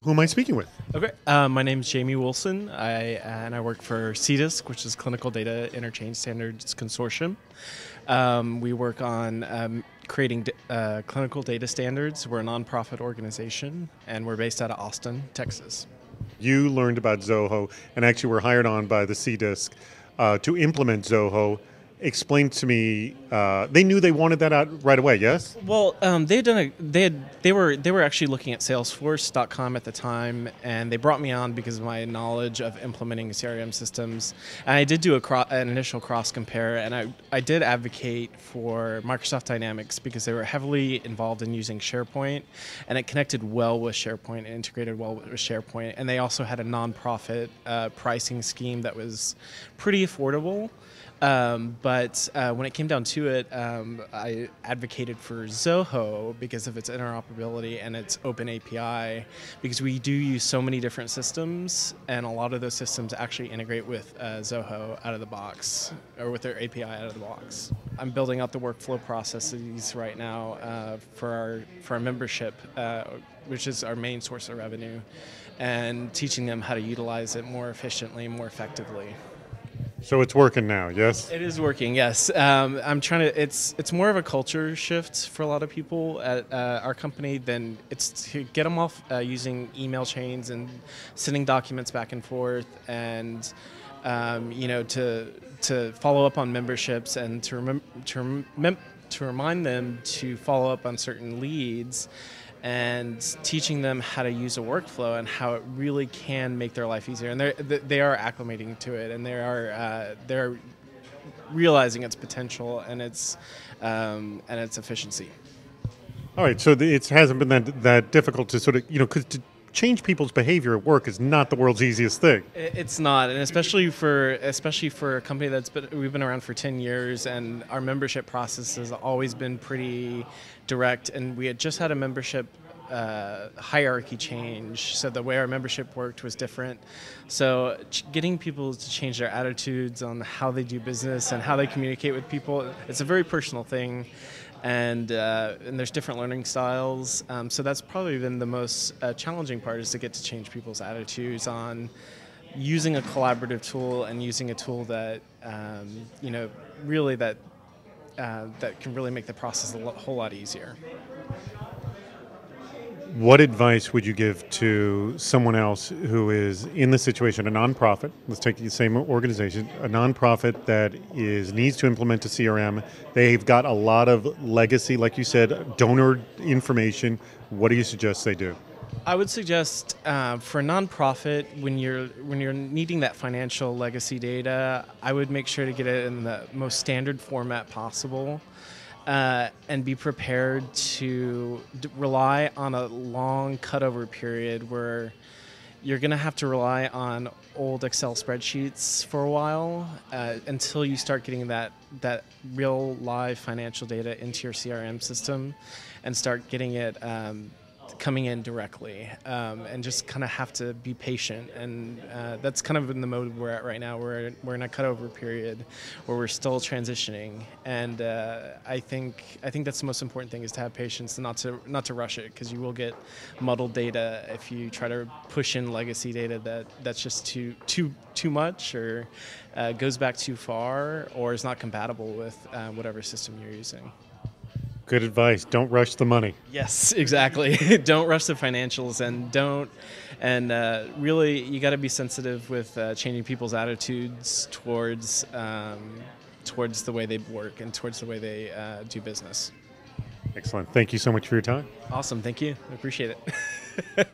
Who am I speaking with? Okay, my name's Jamie Wilson, and I work for CDISC, which is Clinical Data Interchange Standards Consortium. We work on creating clinical data standards. We're a nonprofit organization, and we're based out of Austin, Texas. You learned about Zoho and actually were hired on by the CDISC to implement Zoho. Explain to me, they knew they wanted that out right away, yes? Well, they were actually looking at Salesforce.com at the time, and they brought me on because of my knowledge of implementing CRM systems. And I did do an initial cross compare, and I did advocate for Microsoft Dynamics because they were heavily involved in using Sharepoint, and it connected well with Sharepoint and integrated well with Sharepoint. And they also had a nonprofit pricing scheme that was pretty affordable. But when it came down to it, I advocated for Zoho because of its interoperability and its open API, because we do use so many different systems, and a lot of those systems actually integrate with Zoho out of the box, or with their API out of the box. I'm building out the workflow processes right now for our membership, which is our main source of revenue, and teaching them how to utilize it more efficiently, more effectively. So it's working now, yes? It is working, yes. I'm trying to. It's more of a culture shift for a lot of people at our company than it's to get them off using email chains and sending documents back and forth, and to follow up on memberships, and to remind them to follow up on certain leads, and teaching them how to use a workflow and how it really can make their life easier. And they are acclimating to it, and they're realizing its potential and its efficiency. All right, so it hasn't been that difficult to sort of, because to change people's behavior at work is not the world's easiest thing. It's not, and especially for a company we've been around for 10 years, and our membership process has always been pretty direct, and we had just had a membership hierarchy change, so the way our membership worked was different. So getting people to change their attitudes on how they do business and how they communicate with people, it's a very personal thing. And there's different learning styles, so that's probably been the most challenging part, is to get to change people's attitudes on using a collaborative tool, and using a tool that really that can really make the process a whole lot easier. What advice would you give to someone else who is in the situation, a nonprofit, let's take the same organization, a nonprofit that needs to implement a CRM, they've got a lot of legacy, like you said, donor information. What do you suggest they do? I would suggest for a nonprofit, when you're needing that financial legacy data, I would make sure to get it in the most standard format possible. And be prepared to rely on a long cutover period where you're going to have to rely on old Excel spreadsheets for a while until you start getting that real live financial data into your CRM system, and start getting it coming in directly, and just kind of have to be patient. And that's kind of in the mode we're at right now. We're in a cutover period where we're still transitioning, and I think that's the most important thing, is to have patience and not to rush it, because you will get muddled data if you try to push in legacy data that's just too much, or goes back too far, or is not compatible with whatever system you're using. Good advice. Don't rush the money. Yes, exactly. Don't rush the financials, and really, you got to be sensitive with changing people's attitudes towards the way they work and towards the way they do business. Excellent. Thank you so much for your time. Awesome. Thank you. I appreciate it.